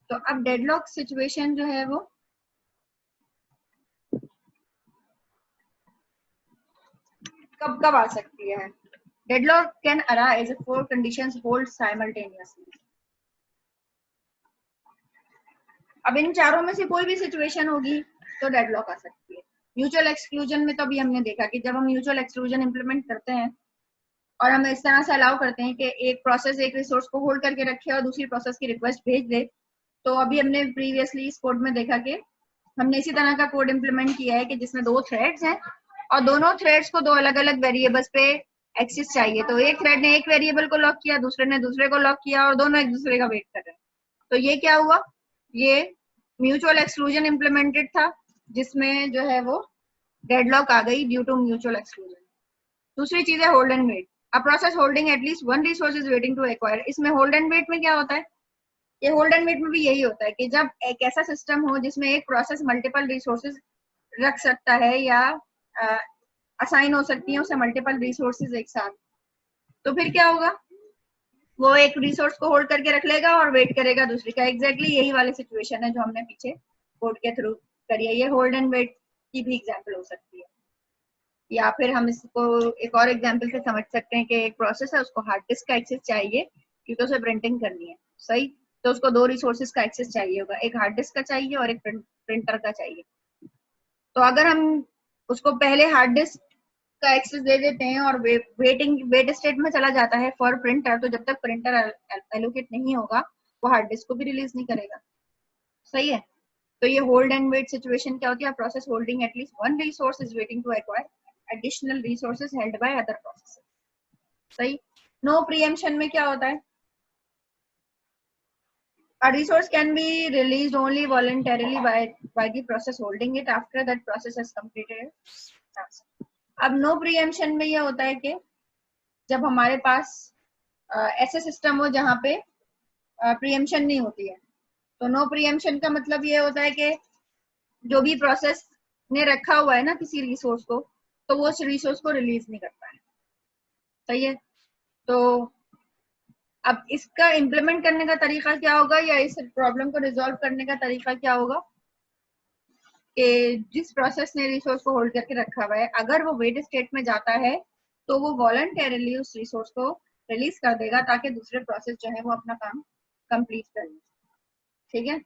तो अब deadlock situation जो है वो कब कब आ सकती है? Deadlock can arise if four conditions hold simultaneously. अब इन चारों में से कोई भी सिचुएशन होगी तो डेडलॉक आ सकती है। म्यूचुअल एक्सक्लूजन में तो अभी हमने देखा कि जब हम म्यूचुअल एक्सक्लूजन इंप्लीमेंट करते हैं और हम इस तरह से अलाउ करते हैं कि एक प्रोसेस एक रिसोर्स को होल्ड करके रखे और दूसरी प्रोसेस की रिक्वेस्ट भेज दे, तो अभी हमने प्रीवियसली इस कोड में देखा कि हमने इसी तरह का कोड इंप्लीमेंट किया है कि जिसमें दो थ्रेड्स हैं और दोनों थ्रेड्स को दो अलग अलग वेरिएबल्स पे एक्सेस चाहिए। तो एक थ्रेड ने एक वेरिएबल को लॉक किया, दूसरे ने दूसरे को लॉक किया और दोनों एक दूसरे का वेट कर रहे हैं। तो ये क्या हुआ? ये म्यूचुअल एक्सक्लूजन इंप्लीमेंटेड था जिसमें जो है वो डेडलॉक आ गई ड्यू टू म्यूचुअल एक्सक्लूजन। दूसरी चीज है hold and wait. A process holding at least one resource is waiting to acquire. इसमें होल्ड एंड वेट में क्या होता है? ये होल्ड एंड वेट में भी यही होता है कि जब एक ऐसा सिस्टम हो जिसमें एक प्रोसेस मल्टीपल रिसोर्सेज रख सकता है या असाइन हो सकती है उसे मल्टीपल रिसोर्सेज एक साथ, तो फिर क्या होगा? वो एक रिसोर्स को होल्ड करके रख लेगा और वेट करेगा दूसरी का। एग्जैक्टली यही वाली सिचुएशन है जो हमने पीछे कोड के थ्रू करी है। ये होल्ड एंड वेट की भी एग्जांपल हो सकती है। या फिर हम इसको एक और एग्जांपल से समझ सकते हैं कि एक प्रोसेस है, उसको हार्ड डिस्क का एक्सेस चाहिए क्योंकि उसे प्रिंटिंग करनी है, सही? तो उसको दो रिसोर्सेज का एक्सेस चाहिए होगा, एक हार्ड डिस्क का चाहिए और एक प्रिंटर का चाहिए। तो अगर हम उसको पहले हार्ड डिस्क का एक्सेस दे देते हैं और वेट स्टेट में चला जाता है फॉर प्रिंटर, तो जब तक प्रिंटर एलोकेट नहीं होगा वो हार्ड डिस्क को भी रिलीज नहीं करेगा, सही है? तो ये होल्ड एंड वेट सिचुएशन क्या होती है? Process holding at least one resource is waiting to acquire additional resources held by other processes, सही? नो प्रीएम्पशन में क्या होता है? A resource can be released only voluntarily by the process holding it after that process has completed its task. अब no preemption में यह होता है कि जब हमारे पास ऐसे सिस्टम हो जहाँ पे प्रीएम्पशन नहीं होती है, तो नो प्रीएम्पशन का मतलब ये होता है कि जो भी प्रोसेस ने रखा हुआ है ना किसी रिसोर्स को, तो वो उस रिसोर्स को रिलीज नहीं करता है, सही है? तो अब इसका इम्प्लीमेंट करने का तरीका क्या होगा या इस प्रॉब्लम को रिजॉल्व करने का तरीका क्या होगा कि जिस प्रोसेस ने रिसोर्स को होल्ड करके रखा हुआ है, अगर वो वेट स्टेट में जाता है तो वो वॉलंटरली उस रिसोर्स को रिलीज कर देगा ताकि दूसरे प्रोसेस जो है वो अपना काम कंप्लीट कर ले, ठीक है?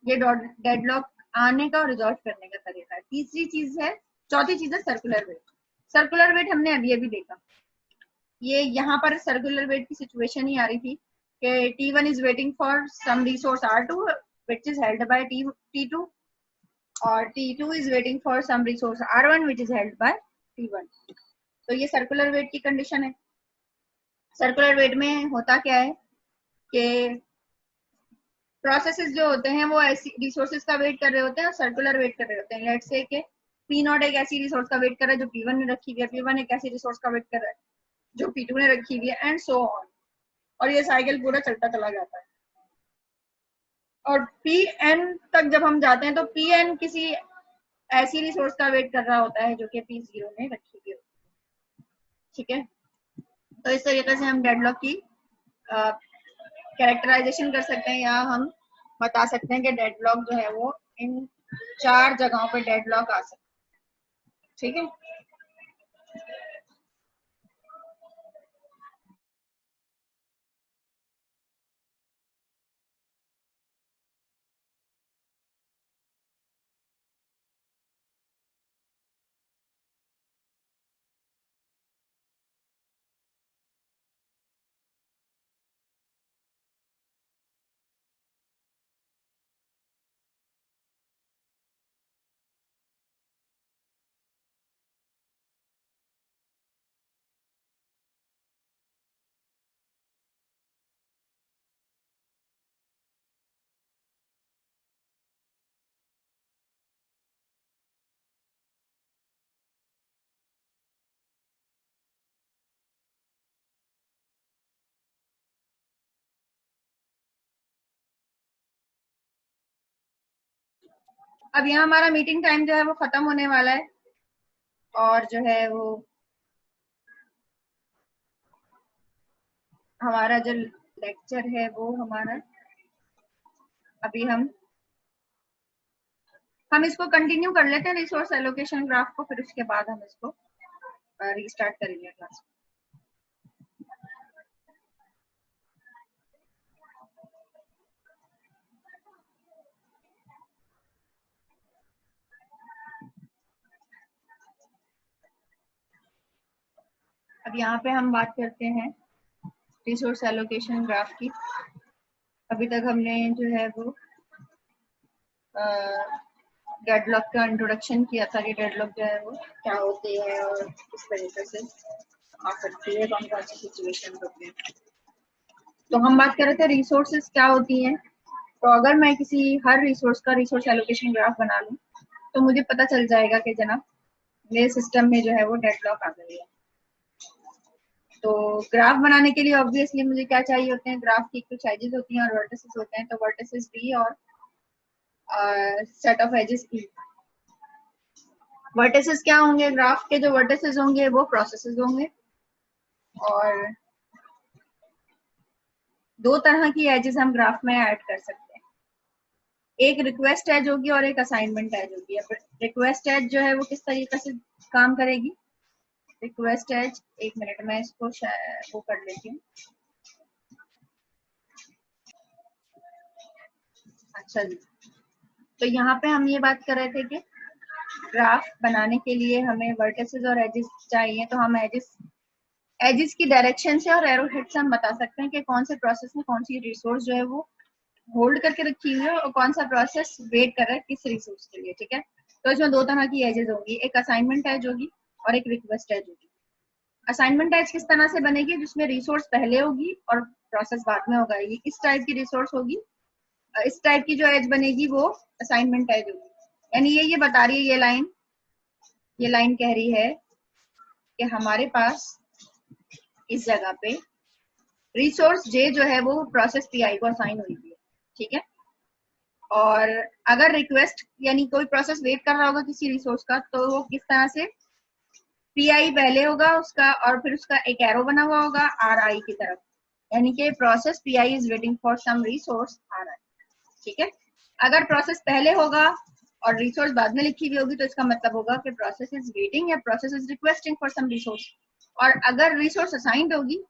ये डेडलॉक आने का और रिजॉल्व करने का तरीका है। तीसरी चीज है, चौथी चीज है सर्कुलर वेट। सर्कुलर वेट हमने अभी अभी देखा। ये यहाँ पर सर्कुलर वेट की सिचुएशन ही आ रही थी कि T1 is waiting for some resource R2 which is held by T2 और T2 is waiting for some resource R1 which is held by T1। तो ये सर्कुलर वेट की कंडीशन है। सर्कुलर वेट में होता क्या है कि प्रोसेसेस जो होते हैं वो ऐसी रिसोर्सेज का वेट कर रहे होते हैं और सर्कुलर वेट कर रहे होते हैं। लेट्स से कि P0 एक ऐसी रिसोर्स का वेट कर रहा है जो P1 ने रखी हुई है, P1 एक ऐसी रिसोर्स का वेट कर रहा है जो P2 ने रखी हुई है, एंड सो ऑन। और ये साइकिल पूरा चलता चला जाता है और Pn तक जब हम जाते हैं तो Pn किसी ऐसी रिसोर्स का वेट कर रहा होता है जो कि P0 ने रखी हुई होती है, ठीक है? तो इस तरीके से हम डेडलॉक की कैरेक्टराइजेशन कर सकते हैं या हम बता सकते हैं कि डेडलॉक जो है वो इन चार जगहों पे डेडलॉक आ सकता है, ठीक है? अब यहाँ हमारा मीटिंग टाइम जो है वो खत्म होने वाला है और जो है वो हमारा जो लेक्चर है वो हमारा अभी हम इसको कंटिन्यू कर लेते हैं रिसोर्स एलोकेशन ग्राफ को, फिर उसके बाद हम इसको रीस्टार्ट करेंगे क्लास। अब यहाँ पे हम बात करते हैं रिसोर्स एलोकेशन ग्राफ की। अभी तक हमने जो है वो डेडलॉक का इंट्रोडक्शन किया था कि डेडलॉक जो है वो क्या होती है और किस तरीके से आ सकती है, कौन कौन सी सिचुएशन होती है। तो हम बात कर रहे थे रिसोर्सेज क्या होती हैं। तो अगर मैं किसी हर रिसोर्स का रिसोर्स एलोकेशन ग्राफ बना लूँ तो मुझे पता चल जाएगा कि जनाब मेरे सिस्टम में जो है वो डेडलॉक आ गई है। तो ग्राफ बनाने के लिए ऑब्वियसली मुझे क्या चाहिए होते हैं, ग्राफ की कुछ एजेस होती हैं और वर्टिसेस होते हैं। तो वर्टिसेस बी और set of edges E. Vertices क्या होंगे, ग्राफ के जो वर्टिसेस होंगे वो प्रोसेसेस होंगे, और दो तरह की एजेस हम ग्राफ में ऐड कर सकते हैं, एक रिक्वेस्ट एज होगी और एक असाइनमेंट एज होगी। अब रिक्वेस्ट एज जो है वो किस तरीके से काम करेगी, रिक्वेस्ट एज, एक मिनट में इसको वो कर लेती हूँ। अच्छा जी, तो यहाँ पे हम ये बात कर रहे थे कि ग्राफ बनाने के लिए हमें वर्टिसेस और एजेस चाहिए। तो हम एजेस की डायरेक्शन से और एरो हेड से हम बता सकते हैं कि कौन से प्रोसेस में कौन सी रिसोर्स जो है वो होल्ड करके रखी हुई है और कौन सा प्रोसेस वेट कर रहा है किस रिसोर्स के लिए। ठीक है, तो इसमें दो तरह की एजेस होगी, एक असाइनमेंट एज होगी और एक रिक्वेस्ट एज होगी। असाइनमेंट एज किस तरह से बनेगी, जिसमें रिसोर्स पहले होगी और प्रोसेस बाद में होगा, ये इस टाइप की रिसोर्स होगी। इस टाइप की जो एज बनेगी वो असाइनमेंट एज होगी। यानी ये बता रही है ये लाइन कह रही है कि हमारे पास इस जगह पे रिसोर्स जे जो है वो प्रोसेस पीआई को असाइन हुई है। ठीक है, और अगर रिक्वेस्ट यानी कोई प्रोसेस वेट कर रहा होगा किसी रिसोर्स का, तो वो किस तरह से पीआई पहले होगा उसका और फिर उसका एक एरो बना हुआ होगा आर आई की तरफ, यानी कि process Pi is waiting for some resource Ri आई। ठीक है, अगर प्रोसेस पहले होगा और रिसोर्स बाद में लिखी हुई होगी तो इसका मतलब होगा कि प्रोसेस इज वेटिंग या process is requesting for some resource. और अगर रिसोर्स असाइंड होगी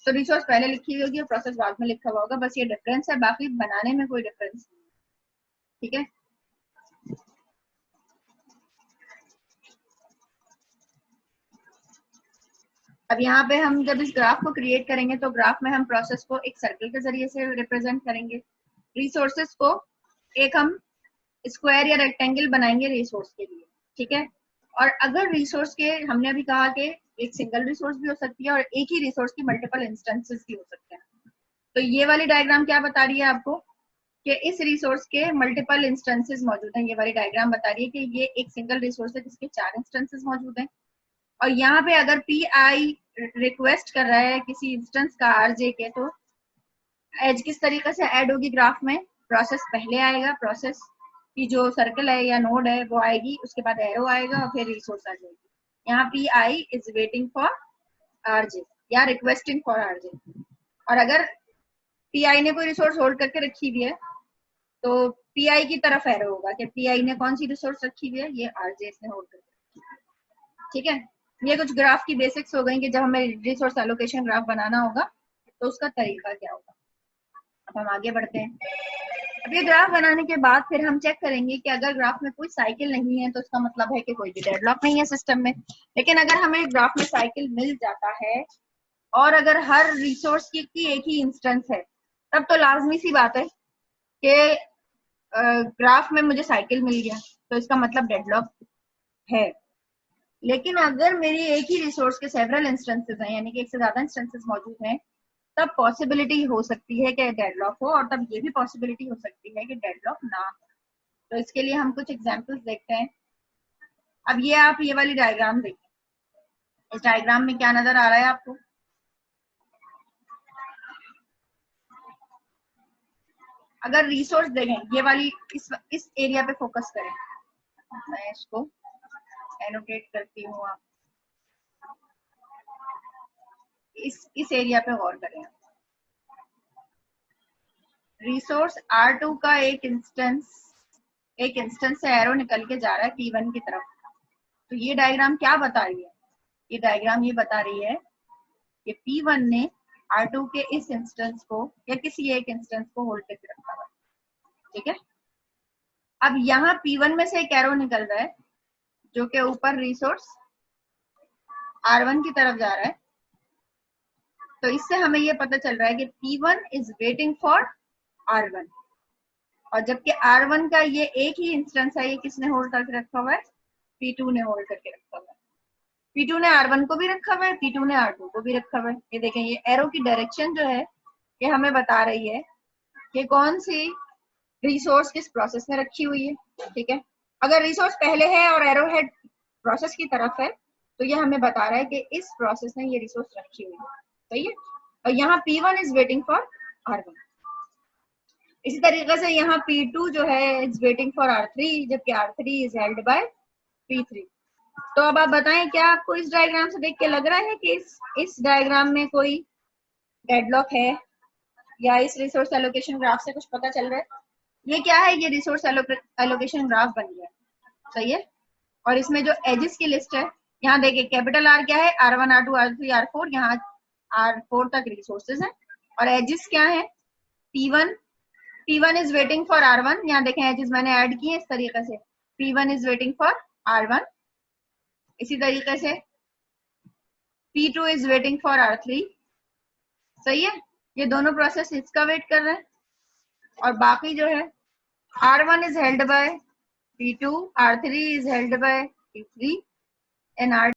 तो रिसोर्स पहले लिखी हुई होगी और प्रोसेस बाद में लिखा हुआ होगा। बस ये डिफरेंस है, बाकी बनाने में कोई डिफरेंस नहीं। ठीक है, अब यहाँ पे हम जब इस ग्राफ को क्रिएट करेंगे तो ग्राफ में हम प्रोसेस को एक सर्कल के जरिए से रिप्रेजेंट करेंगे, रिसोर्सेस को एक हम स्क्वायर या रेक्टेंगल बनाएंगे रिसोर्स के लिए। ठीक है, और अगर रिसोर्स के हमने अभी कहा कि एक सिंगल रिसोर्स भी हो सकती है और एक ही रिसोर्स की मल्टीपल इंस्टेंसेस भी हो सकते हैं। तो ये वाली डायग्राम क्या बता रही है आपको कि इस रिसोर्स के मल्टीपल इंस्टेंसेस मौजूद हैं। ये वाली डायग्राम बता रही है कि ये एक सिंगल रिसोर्स है जिसके 4 इंस्टेंसेस मौजूद हैं। और यहाँ पे अगर पी आई रिक्वेस्ट कर रहा है किसी इंस्टेंस का आरजे के, तो एज किस तरीके से ऐड होगी ग्राफ में, प्रोसेस पहले आएगा, प्रोसेस की जो सर्कल है या नोड है वो आएगी, उसके बाद एरो आएगा और फिर रिसोर्स आ जाएगी। यहाँ P I is waiting for RJ या रिक्वेस्टिंग फॉर आरजे। और अगर पी आई ने कोई रिसोर्स होल्ड करके रखी हुई है तो पी आई की तरफ एरो होगा कि पी आई ने कौन सी रिसोर्स रखी हुई है, ये आरजे ने होल्ड करके रखी हुई है। ठीक है, ये कुछ ग्राफ की बेसिक्स हो गई कि जब हमें रिसोर्स एलोकेशन ग्राफ बनाना होगा तो उसका तरीका क्या होगा। अब हम आगे बढ़ते हैं। अब ये ग्राफ बनाने के बाद फिर हम चेक करेंगे कि अगर ग्राफ में कोई साइकिल नहीं है तो उसका मतलब है कि कोई भी डेडलॉक नहीं है सिस्टम में। लेकिन अगर हमें ग्राफ में साइकिल मिल जाता है और अगर हर रिसोर्स की एक ही इंस्टेंस है, तब तो लाजमी सी बात है कि ग्राफ में मुझे साइकिल मिल गया तो इसका मतलब डेडलॉक है। लेकिन अगर मेरी एक ही रिसोर्स के सेवरल इंस्टेंसेस हैं, यानी कि एक से ज्यादा इंस्टेंसेस मौजूद हैं, तब पॉसिबिलिटी हो सकती है कि डेडलॉक हो, और तब ये भी पॉसिबिलिटी हो सकती है कि डेडलॉक ना हो। तो इसके लिए हम कुछ एग्जांपल्स देखते हैं। अब ये आप ये वाली डायग्राम देखिए, इस डायग्राम में क्या नजर आ रहा है आपको, अगर रिसोर्स देखें, ये वाली इस एरिया पे फोकस करें, मैं इसको एनोटेट करती हूँ, आप इस एरिया पे गौर करें। रिसोर्स R2 का एक इंस्टेंस से एरो निकल के जा रहा है P1 की तरफ। तो ये डायग्राम क्या बता रही है? ये डायग्राम ये बता रही है कि P1 ने R2 के इस इंस्टेंस को या किसी एक इंस्टेंस को होल्ड करके रखा हुआ है। ठीक है, अब यहाँ P1 में से एक एरो निकल रहा है जो कि ऊपर रिसोर्स R1 की तरफ जा रहा है। तो इससे हमें ये पता चल रहा है कि P1 is waiting for R1, और जबकि R1 का ये एक ही इंस्टेंस है, ये किसने होल्ड करके रखा हुआ है? P2 ने होल्ड करके रखा हुआ है। P2 ने R1 को भी रखा हुआ है, P2 ने R2 को भी रखा हुआ है। ये देखें, ये एरो की डायरेक्शन जो है ये हमें बता रही है कि कौन सी रिसोर्स किस प्रोसेस में रखी हुई है। ठीक है, अगर रिसोर्स पहले है और एरो हेड प्रोसेस की तरफ है तो ये हमें बता रहा है कि इस प्रोसेस ने ये रिसोर्स रखी हुई है। सही है, और यहाँ P1 is waiting for R1। इसी तरीके से यहाँ P2 जो है इज वेटिंग फॉर R3, जबकि R3 is held by P3। तो अब आप बताएं, क्या आपको इस डायग्राम से देख के लग रहा है कि इस डायग्राम में कोई डेडलॉक है, या इस रिसोर्स एलोकेशन ग्राफ से कुछ पता चल रहा है? ये क्या है? ये रिसोर्स एलोकेशन ग्राफ बन गया। सही है, और इसमें जो एजेस की लिस्ट है, यहाँ देखिए कैपिटल R क्या है? R1, R2, R3, R4, यहाँ R4 तक रिसोर्सेज हैं। और एजेस क्या है? P1 is waiting for R1। यहाँ देखें एजेस मैंने ऐड किए इस तरीके से, P1 is waiting for R1। इसी तरीके से P2 is waiting for R3। सही है, ये दोनों प्रोसेस इसका वेट कर रहे हैं। और बाकी जो है R1 is held by P2, R3 is held by P3 and R